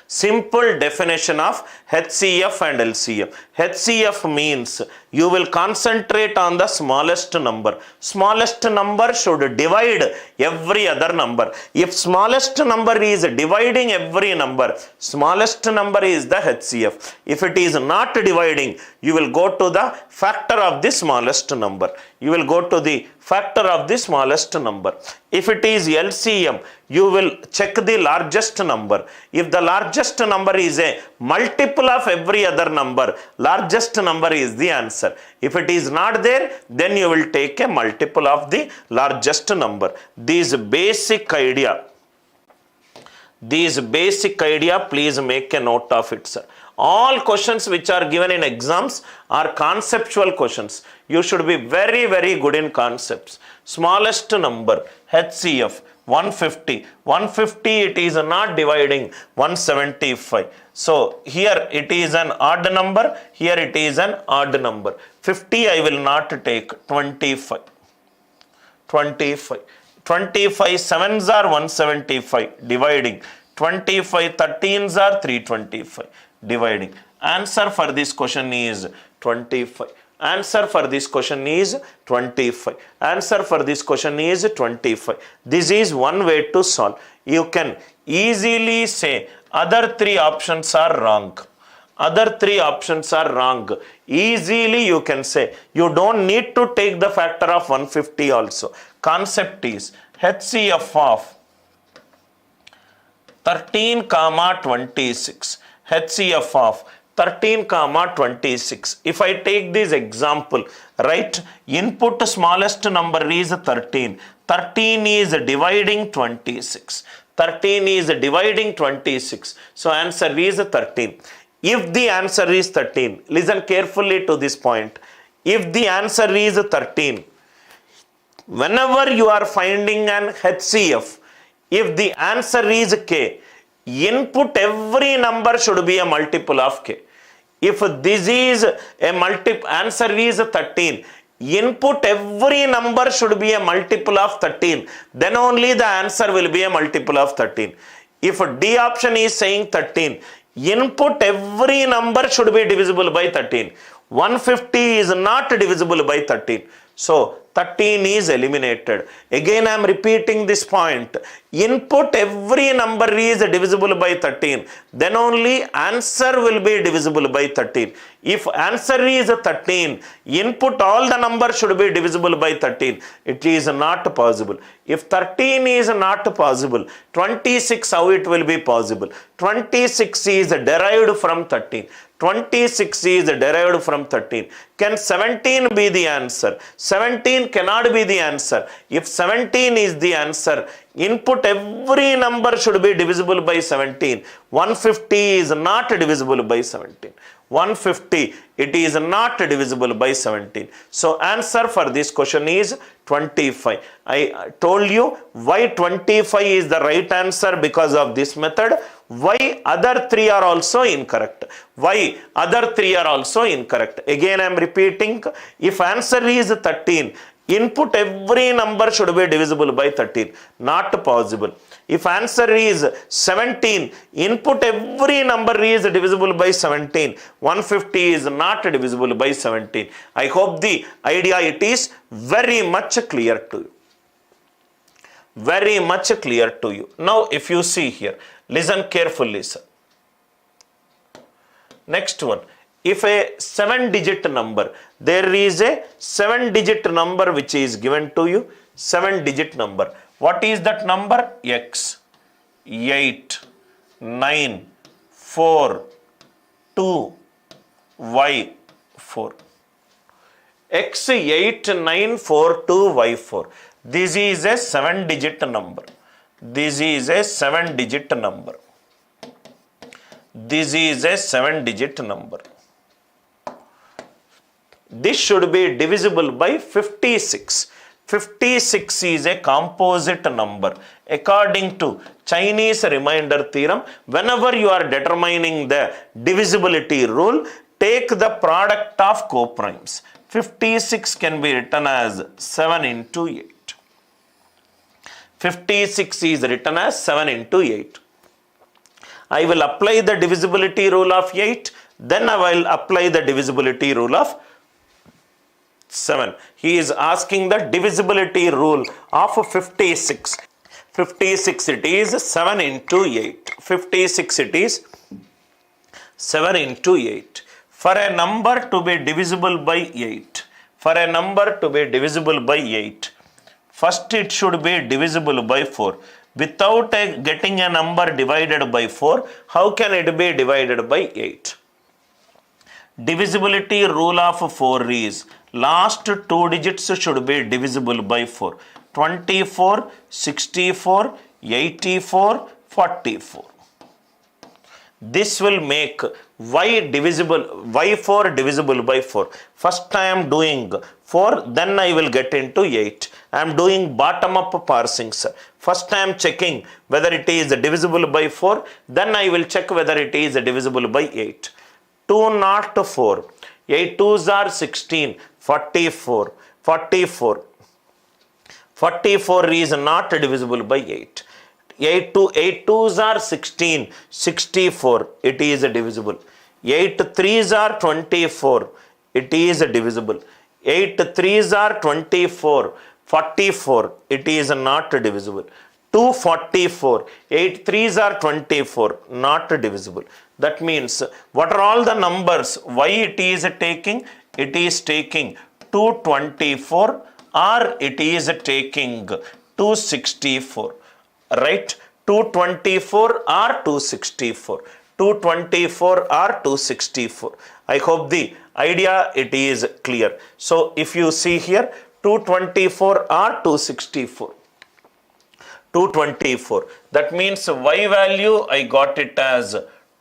Simple definition of HCF and LCM. HCF means you will concentrate on the smallest number. Smallest number should divide every other number. If smallest number is dividing every number, smallest number is the HCF. If it is not dividing, you will go to the factor of the smallest number. You will go to the factor of the smallest number. If it is LCM, you will check the largest number. If the largest number is a multiple of every other number, largest number is the answer. If it is not there, then you will take a multiple of the largest number. This basic idea, These basic idea, please make a note of it, sir. All questions which are given in exams are conceptual questions. You should be very, very good in concepts. Smallest number, HCF, 150. 150, it is not dividing 175. So here it is an odd number, here it is an odd number. 50 I will not take, 25. 25. 25 sevens are 175, dividing. 25 13s are 325, dividing. Answer for this question is 25. Answer for this question is 25. Answer for this question is 25. This is one way to solve. You can easily say other three options are wrong. Other three options are wrong. Easily you can say. You don't need to take the factor of 150 also. Concept is HCF of 13, 26. HCF of 13, 26. If I take this example, right, input smallest number is 13. 13 is dividing 26. 13 is dividing 26. So answer is 13. If the answer is 13, listen carefully to this point. If the answer is 13, whenever you are finding an HCF, if the answer is K, input every number should be a multiple of K. If this is a answer is 13, input every number should be a multiple of 13, then only the answer will be a multiple of 13. If D option is saying 13, input every number should be divisible by 13. 150 is not divisible by 13. So 13 is eliminated. Again I am repeating this point. Input every number is divisible by 13. Then only answer will be divisible by 13. If answer is 13, input all the numbers should be divisible by 13. It is not possible. If 13 is not possible, 26 how it will be possible? 26 is derived from 13. 26 is derived from 13. Can 17 be the answer? 17 cannot be the answer. If 17 is the answer, input every number should be divisible by 17. 150 is not divisible by 17. 150, it is not divisible by 17. So answer for this question is 25. I told you why 25 is the right answer because of this method. Why other three are also incorrect? Why other three are also incorrect? Again I am repeating, if answer is 13, input every number should be divisible by 13. Not possible. If answer is 17, input every number is divisible by 17. 150 is not divisible by 17. I hope the idea it is very much clear to you. Very much clear to you. Now if you see here, listen carefully, sir. Next one. If a 7-digit number, there is a 7-digit number which is given to you, 7-digit number. What is that number? X, 8, 9, 4, 2, Y, 4. X, 8, 9, 4, 2, Y, 4. This is a 7-digit number. This is a 7-digit number. This is a 7-digit number. This should be divisible by 56. 56 is a composite number. According to Chinese remainder theorem, whenever you are determining the divisibility rule, take the product of coprimes. 56 can be written as 7 into 8. 56 is written as 7 into 8. I will apply the divisibility rule of 8, then I will apply the divisibility rule of 7. He is asking the divisibility rule of 56. 56 it is 7 into 8. 56 it is 7 into 8. For a number to be divisible by 8, for a number to be divisible by 8, first it should be divisible by 4. Without getting a number divided by 4, how can it be divided by 8? Divisibility rule of 4 is last 2 digits should be divisible by 4. 24, 64, 84, 44. This will make y4 divisible by 4. First I am doing 4, then I will get into 8. I am doing bottom up parsing, sir. First I am checking whether it is divisible by 4, then I will check whether it is divisible by 8. 2 not 4. 8 2s are 16, 44. 44 is not divisible by 8. 8 2s are 16, 64, it is divisible. 8 3s are 24, it is divisible. 8 3s are 24, 44, it is not divisible. 244, 8 3s are 24, not divisible. That means, what are all the numbers? Why it is taking? It is taking 224 or it is taking 264. Right? 224 or 264. 224 or 264. I hope the idea it is clear. So if you see here, 224 or 264. 224. That means y value I got it as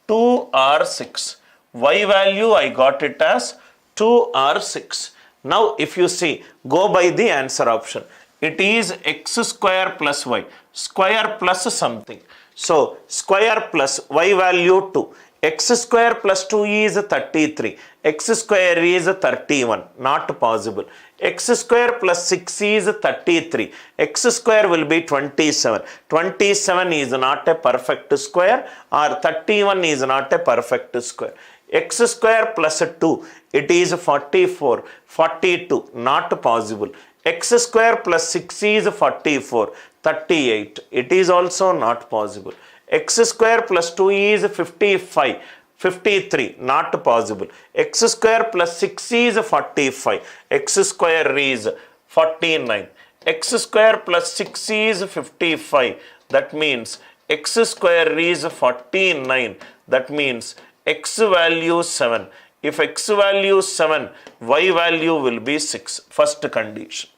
2 or 6. Y value I got it as 2 or 6. Now if you see, go by the answer option. It is x square plus y. Square plus something. So square plus y value 2. X square plus 2 is 33. X square is 31. Not possible. X square plus 6 is 33. X square will be 27. 27 is not a perfect square, or 31 is not a perfect square. X square plus 2, it is 44. 42, not possible. X square plus 6 is 44. 38, it is also not possible. X square plus 2 is 55. 53, not possible. X square plus 6 is 45. X square is 49. X square plus 6 is 55. That means x square is 49. That means x value 7. If x value 7, y value will be 6. First condition.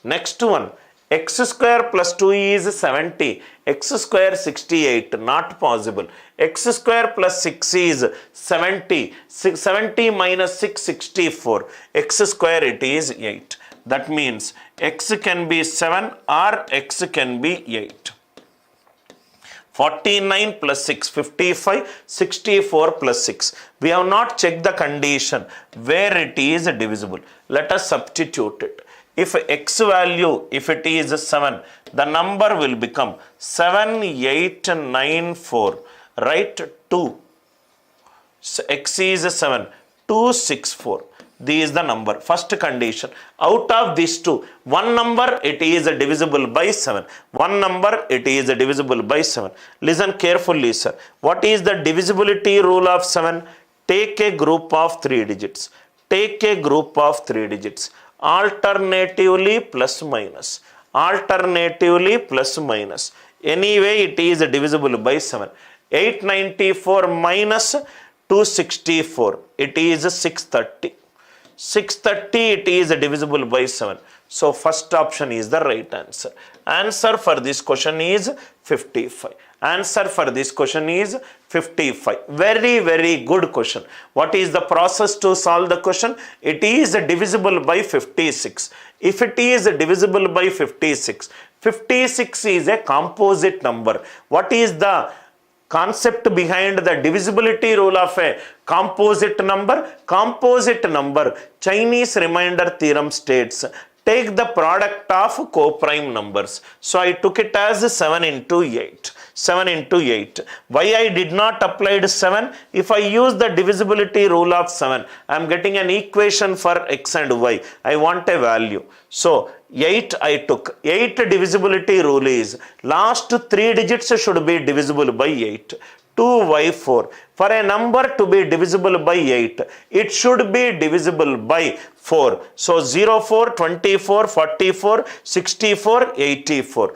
Next one. X square plus 2 is 70. X square 68. Not possible. X square plus 6 is 70. 70 minus 6, 64. X square it is 8. That means x can be 7 or x can be 8. 49 plus 6, 55, 64 plus 6. We have not checked the condition where it is divisible. Let us substitute it. If x value, if it is 7, the number will become 7894, right? 2. So x is 7, 264. This is the number. First condition. Out of these two, one number it is divisible by 7. One number it is divisible by 7. Listen carefully, sir. What is the divisibility rule of 7? Take a group of 3 digits. Take a group of 3 digits. Alternatively plus minus. Alternatively plus minus. Anyway, it is divisible by 7. 894 minus 264. It is 630. 630 it is divisible by 7. So first option is the right answer. Answer for this question is 55. Answer for this question is 55. Very, very good question. What is the process to solve the question? It is divisible by 56. If it is divisible by 56, 56 is a composite number. What is the concept behind the divisibility rule of a composite number? Composite number, Chinese remainder theorem states, take the product of co-prime numbers. So I took it as 7 into 8. 7 into 8. Why I did not apply 7? If I use the divisibility rule of 7, I am getting an equation for x and y. I want a value. So 8 I took. 8 divisibility rule is last 3 digits should be divisible by 8. 2y4. For a number to be divisible by 8, it should be divisible by 4. So 0, 4, 24, 44, 64, 84.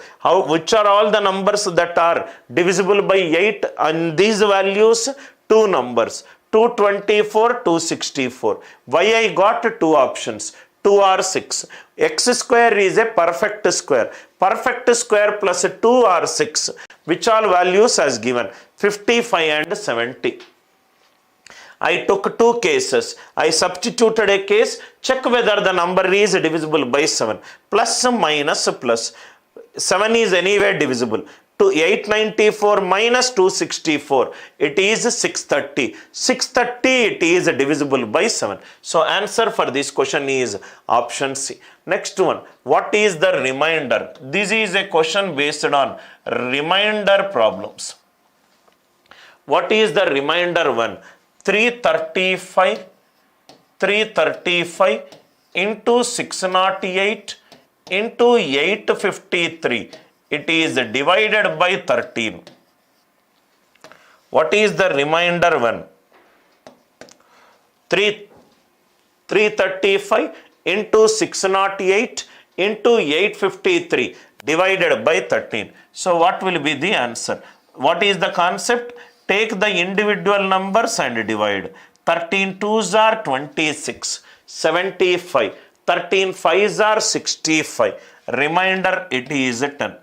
Which are all the numbers that are divisible by 8? And these values, 2 numbers. 224, 264. Why I got 2 options? 2 or 6. X square is a perfect square. Perfect square plus 2 or 6. Which all values as given? 55 and 70. I took two cases. I substituted a case, check whether the number is divisible by 7. Plus minus plus. 7 is anyway divisible. To 894 minus 264, it is 630. 630, it is divisible by 7. So answer for this question is option C. Next one, what is the remainder? This is a question based on remainder problems. What is the remainder one? 335 into 608 into 853. It is divided by 13. What is the remainder one? 335 into 608 into 853 divided by 13. So what will be the answer? What is the concept? Take the individual numbers and divide. 13 2s are 26, 75. 13 5s are 65. Remainder it is 10.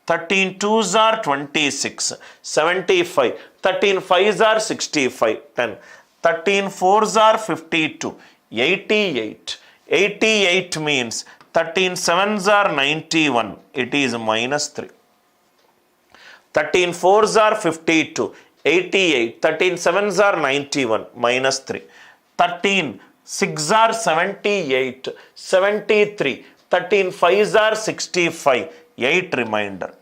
13 2s are 26, 75. 13 5s are 65, 10. 13 4s are 52, 88. 88 means 13 7s are 91, it is minus 3. 13 4s are 52, 88. 13 7s are 91, minus 3. 13 6s are 78, 73. 13 5s are 65, 8 remainder.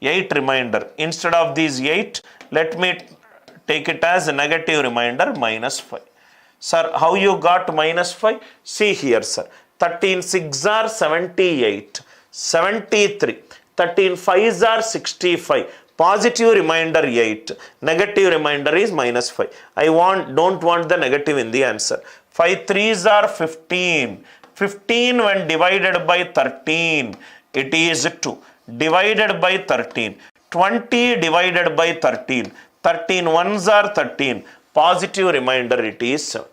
8 remainder. Instead of these 8, let me take it as a negative remainder, minus 5. Sir, how you got minus 5? See here, sir. 13 6s are 78, 73. 13 5s are 65. Positive remainder 8. Negative remainder is minus 5. Don't want the negative in the answer. 5 3s are 15. 15 when divided by 13, it is 2. Divided by 13. 20 divided by 13. 13 1s are 13. Positive remainder it is 7.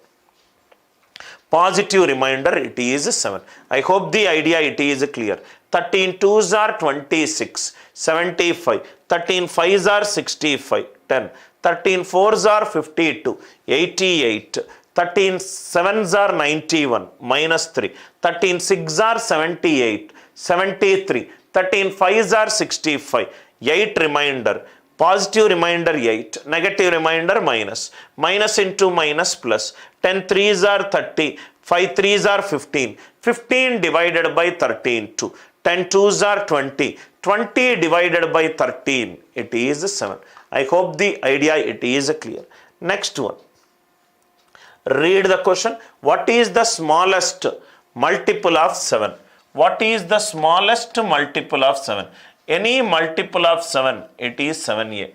Positive remainder it is 7. I hope the idea it is clear. 13 2s are 26, 75. 13 5s are 65, 10. 13 4s are 52, 88. 13 7s are 91, minus 3. 13 6s are 78, 73. 13 5s are 65, 8 remainder. Positive remainder 8, negative remainder minus. Minus into minus plus. 10 3s are 30, 5 3s are 15. 15 divided by 13, 2. 10 2s are 20. 20 divided by 13, it is 7. I hope the idea it is clear. Next one. Read the question. What is the smallest multiple of 7? What is the smallest multiple of 7? Any multiple of 7, it is 7a.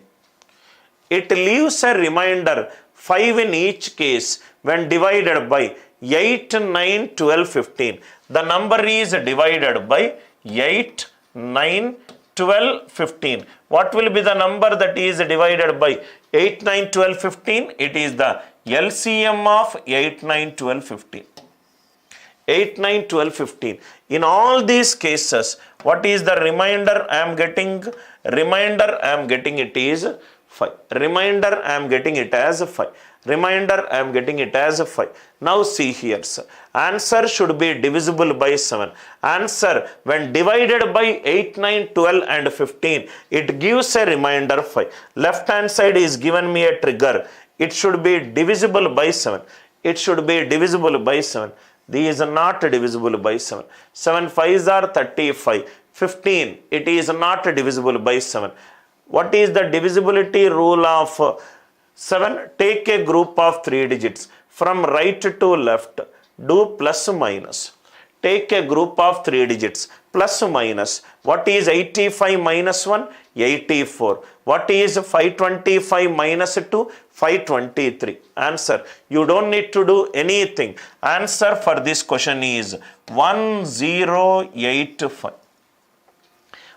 It leaves a remainder 5 in each case when divided by 8, 9, 12, 15. The number is divided by 8, 9, 12, 15. What will be the number that is divided by 8, 9, 12, 15? It is the LCM of 8, 9, 12, 15. 8, 9, 12, 15. In all these cases, what is the remainder I am getting? Remainder I am getting it is 5. Remainder I am getting it as 5. Remainder I am getting it as 5. Now see here, sir. Answer should be divisible by 7. Answer when divided by 8, 9, 12 and 15, it gives a remainder 5. Left hand side is given me a trigger. It should be divisible by 7. It should be divisible by 7. These are not divisible by 7. 7 5s are 35. 15, it is not divisible by 7. What is the divisibility rule of 7? Take a group of 3 digits. From right to left, do plus minus. Take a group of 3 digits. Plus minus. What is 85 minus 1? 84. What is 525 minus 2? 523. Answer. You don't need to do anything. Answer for this question is 1085.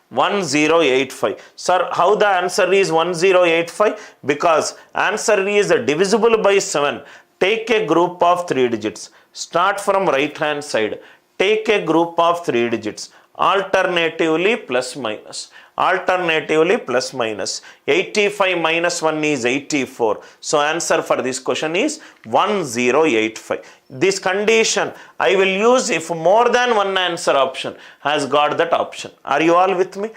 1085. Sir, how the answer is 1085? Because answer is divisible by 7. Take a group of 3 digits. Start from right hand side. Take a group of 3 digits. Alternatively plus minus. Alternatively plus minus. 85 minus 1 is 84. So answer for this question is 1085. This condition I will use if more than one answer option has got that option. Are you all with me?